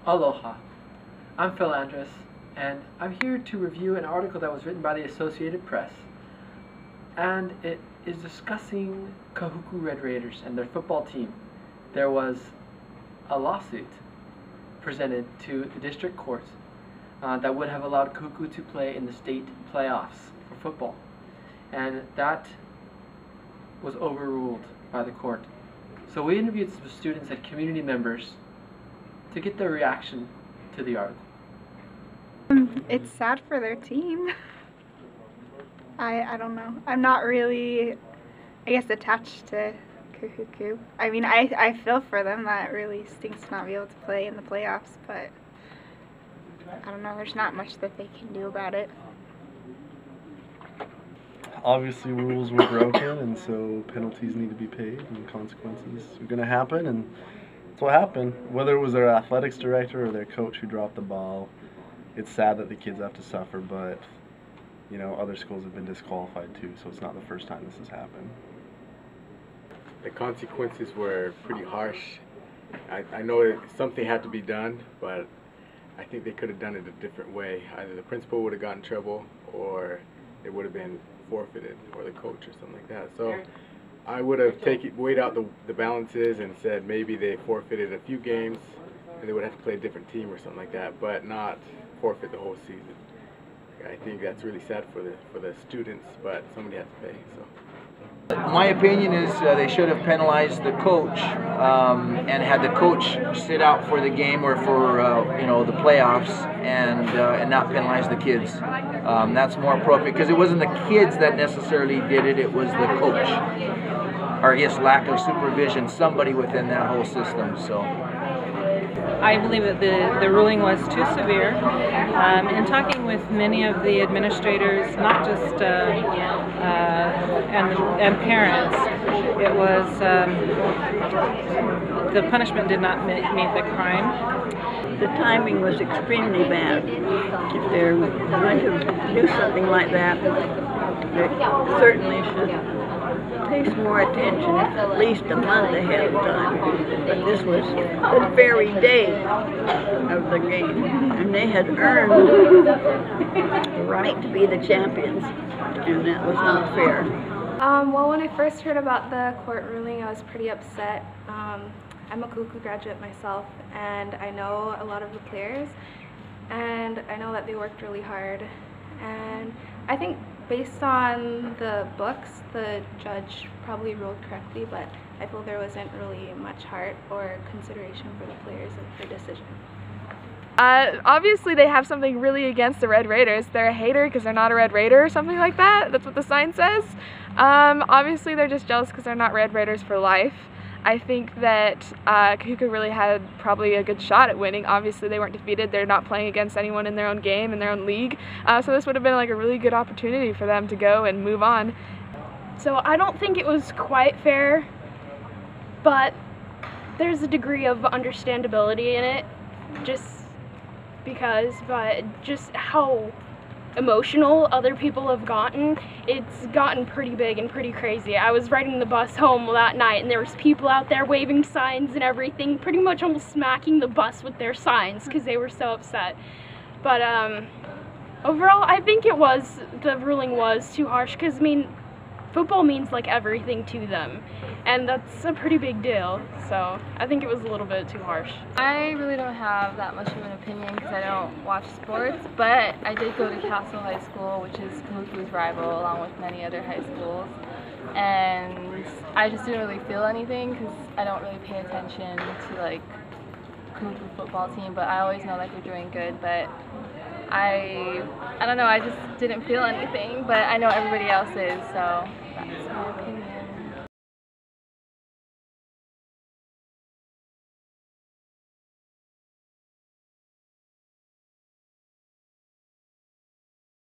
Aloha, I'm Andrus, and I'm here to review an article that was written by the Associated Press, and it is discussing Kahuku Red Raiders and their football team. There was a lawsuit presented to the district court that would have allowed Kahuku to play in the state playoffs for football, and that was overruled by the court. So we interviewed some students and community members to get their reaction to the article. It's sad for their team. I don't know. I'm not really, I guess, attached to Kahuku. I mean, I feel for them. That really stinks to not be able to play in the playoffs, but I don't know. There's not much that they can do about it. Obviously rules were broken, and so penalties need to be paid and consequences are going to happen, and that's what happened. Whether it was their athletics director or their coach who dropped the ball, it's sad that the kids have to suffer, but you know, other schools have been disqualified too, so it's not the first time this has happened. The consequences were pretty harsh. I know something had to be done, but I think they could have done it a different way. Either the principal would have gotten in trouble, or it would have been forfeited, or the coach or something like that. So I would have weighed out the balances and said maybe they forfeited a few games and they would have to play a different team or something like that, but not forfeit the whole season. I think that's really sad for the students, but somebody has to pay. So my opinion is they should have penalized the coach and had the coach sit out for the game or for you know, the playoffs, and not penalize the kids. That's more appropriate, because it wasn't the kids that necessarily did it, it was the coach, or I guess lack of supervision, somebody within that whole system. So I believe that the ruling was too severe. In talking with many of the administrators, not just and parents, it was the punishment did not meet the crime. The timing was extremely bad. If they're going to do something like that, they certainly should pay some more attention, at least a month ahead of time. But this was the very day of the game, and they had earned the right to be the champions, and that was not fair. Well, when I first heard about the court ruling, I was pretty upset. I'm a Kahuku graduate myself, and I know a lot of the players, and I know that they worked really hard. And I think based on the books, the judge probably ruled correctly, but I feel there wasn't really much heart or consideration for the players and their decision. Obviously they have something really against the Red Raiders. They're a hater because they're not a Red Raider or something like that. That's what the sign says. Obviously they're just jealous because they're not Red Raiders for life. I think that Kahuku really had probably a good shot at winning. Obviously they weren't defeated. They're not playing against anyone in their own game, in their own league. So this would have been like a really good opportunity for them to go and move on. So I don't think it was quite fair, but there's a degree of understandability in it, but just how emotional other people have gotten, it's gotten pretty big and pretty crazy. I was riding the bus home that night and there was people out there waving signs and everything, pretty much almost smacking the bus with their signs because they were so upset. But overall, I think the ruling was too harsh, because I mean, football means like everything to them, and that's a pretty big deal, so I think it was a little bit too harsh. I really don't have that much of an opinion because I don't watch sports, but I did go to Castle High School, which is Kahuku's rival, along with many other high schools, and I just didn't really feel anything because I don't really pay attention to like Kahuku football team, but I always know that they're doing good, but I don't know, I just didn't feel anything, but I know everybody else is, so that's my opinion.